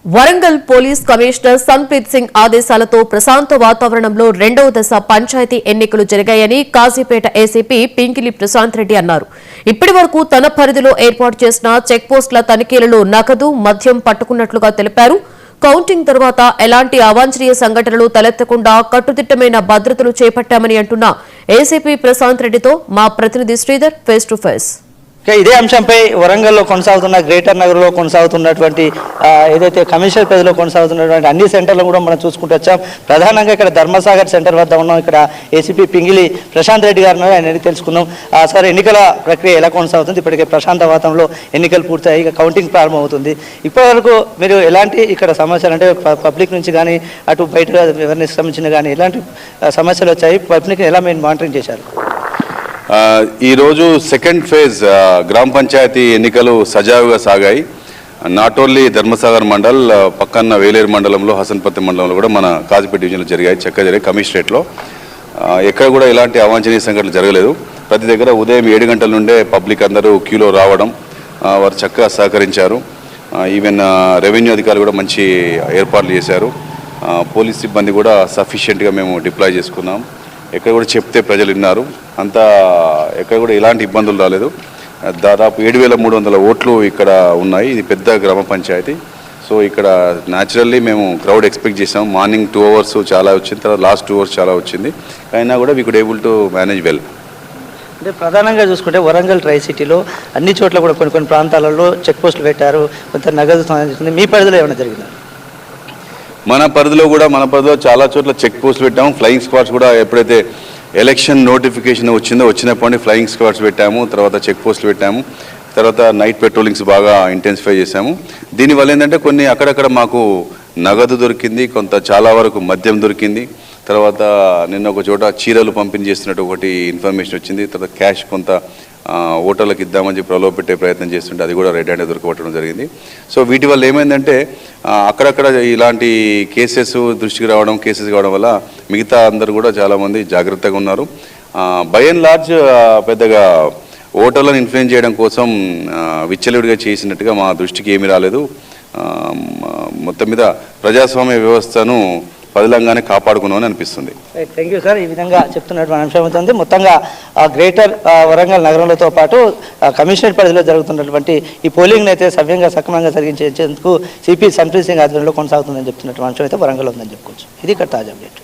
Warangal police commissioner Sanpreet Singh ఆదేశాలతో ప్రశాంత వాతావరణంలో రెండవ దశ పంచాయతీ ఎన్నికలు జరిగాయని కాజీపేట ఏసీపీ పింకిలి ప్రశాంత్ రెడ్డి అన్నారు. ఇప్పటి వరకు తన పరిధిలో ఏర్పాటు చేసిన చెక్పోస్టుల తనిఖీలలో నగదు, మద్యం పట్టుకున్నట్లుగా తెలిపారు. కౌంటింగ్ తర్వాత ఎలాంటి అవాంఛనీయ సంఘటనలు తలెత్తకుండా కట్టుదిట్టమైన భద్రతలు చేపట్టామని అంటున్న ఏసీపీ ప్రశాంత్ రెడ్డితో మా ప్రతినిధి శ్రీధర్ ఫేస్ టు ఫేస్. ఇదే అంశంపై వరంగల్లో కొనసాగుతున్న గ్రేటర్ నగర్లో కొనసాగుతున్నటువంటి ఏదైతే కమిషనర్ పరిధిలో కొనసాగుతున్నటువంటి అన్ని సెంటర్లు కూడా మనం చూసుకుంటూ వచ్చాం. ప్రధానంగా ఇక్కడ ధర్మసాగర్ సెంటర్ వద్ద ఉన్నాం. ఇక్కడ ఏసీపీ పింగిలి ప్రశాంత్ రెడ్డి గారు ఆయన తెలుసుకుందాం. సార్, ఎన్నికల ప్రక్రియ ఎలా కొనసాగుతుంది? ఇప్పటికే ప్రశాంత వాతావరణంలో ఎన్నికలు పూర్తయి ఇక కౌంటింగ్ ప్రారంభమవుతుంది. ఇప్పటివరకు మీరు ఎలాంటి ఇక్కడ సమస్యలు అంటే పబ్లిక్ నుంచి కానీ అటు బయట ఎవరిని సంబంధించిన కానీ ఎలాంటి సమస్యలు వచ్చాయి? పబ్లిక్ ఎలా మీరు మానిటరింగ్ చేశారు? ఈరోజు సెకండ్ ఫేజ్ గ్రామ పంచాయతీ ఎన్నికలు సజావుగా సాగాయి. నాట్ ఓన్లీ ధర్మసాగర్ మండల్, పక్కన్న వేలేరు మండలంలో, హసన్పత్తి మండలంలో కూడా మన కాజీపేట డివిజన్లో జరిగాయి. చక్కగా జరిగాయి. కమిషనరేట్లో ఎక్కడ కూడా ఇలాంటి అవాంఛనీయ సంఘటనలు జరగలేదు. ప్రతి దగ్గర ఉదయం 7 గంటల నుండే పబ్లిక్ అందరూ క్యూలో రావడం, వారు చక్కగా సహకరించారు. ఈవెన్ రెవెన్యూ అధికారులు కూడా మంచి ఏర్పాట్లు చేశారు. పోలీస్ సిబ్బంది కూడా సఫిషియెంట్గా మేము డిప్లాయ్ చేసుకున్నాం. ఎక్కడ కూడా చెప్తే ప్రజలు విన్నారు. అంతా ఎక్కడ కూడా ఎలాంటి ఇబ్బందులు రాలేదు. దాదాపు 7,300 ఓట్లు ఇక్కడ ఉన్నాయి. ఇది పెద్ద గ్రామ పంచాయతీ. సో ఇక్కడ న్యాచురల్లీ మేము క్రౌడ్ ఎక్స్పెక్ట్ చేసాం. మార్నింగ్ 2 అవర్స్ చాలా వచ్చింది, తర్వాత లాస్ట్ 2 అవర్స్ చాలా వచ్చింది. అయినా కూడా we could able to manage well. అంటే ప్రధానంగా చూసుకుంటే వరంగల్ ట్రై సిటీలో అన్ని చోట్ల కూడా కొన్ని ప్రాంతాలలో చెక్ పోస్టులు పెట్టారు. కొంత నగదు సంబంధించింది. మీ పరిధిలో ఏమైనా జరిగిందా? మన పరిధిలో చాలా చోట్ల చెక్ పోస్టులు పెట్టాము. ఫ్లయింగ్ స్క్వాడ్స్ కూడా ఎప్పుడైతే ఎలక్షన్ నోటిఫికేషన్ వచ్చినప్పటి ఫ్లయింగ్ స్క్వాడ్స్ పెట్టాము. తర్వాత చెక్ పోస్టులు పెట్టాము. తర్వాత నైట్ పెట్రోలింగ్స్ బాగా ఇంటెన్సిఫై చేశాము. దీనివల్ల ఏంటంటే కొన్ని అక్కడక్కడ మాకు నగదు దొరికింది, కొంత చాలా వరకు మద్యం దొరికింది. తర్వాత నిన్న ఒక చోట చీరలు పంపిణీ చేస్తున్నట్టు ఒకటి ఇన్ఫర్మేషన్ వచ్చింది. తర్వాత క్యాష్ కొంత ఓటర్లకు ఇద్దామని చెప్పి ప్రలోభ పెట్టే ప్రయత్నం చేస్తుంటే అది కూడా రెడ్ హ్యాండ్ దొరకబట్టడం జరిగింది. సో వీటి వల్ల ఏమైందంటే అక్కడక్కడ ఇలాంటి కేసెస్ దృష్టికి రావడం, కేసెస్ కావడం వల్ల మిగతా అందరూ కూడా చాలామంది జాగ్రత్తగా ఉన్నారు. బై అండ్ లార్జ్ పెద్దగా ఓటర్లను ఇన్ఫ్లుయెన్స్ చేయడం కోసం విచ్చలవిడిగా చేసినట్టుగా మా దృష్టికి ఏమీ రాలేదు. మొత్తం మీద ప్రజాస్వామ్య వ్యవస్థను పదిలంగానే కాపాడుకున్నామని అనిపిస్తుంది. Thank you sir. ఈ విధంగా చెప్తున్నటువంటి అంశం అవుతుంది. మొత్తంగా గ్రేటర్ వరంగల్ నగరంలో పాటు కమిషనరేట్ పరిధిలో జరుగుతున్నటువంటి ఈ పోలింగ్ని అయితే సవ్యంగా సక్రమంగా జరిగించేందుకు సిపి సన్ప్రీత్ సింగ్ ఆధ్వర్యంలో కొనసాగుతుందని చెప్తున్నటువంటి అంశం అయితే వరంగల్ ఉందని చెప్పుకోవచ్చు. ఇది ఇక్కడ తాజా అప్డేట్.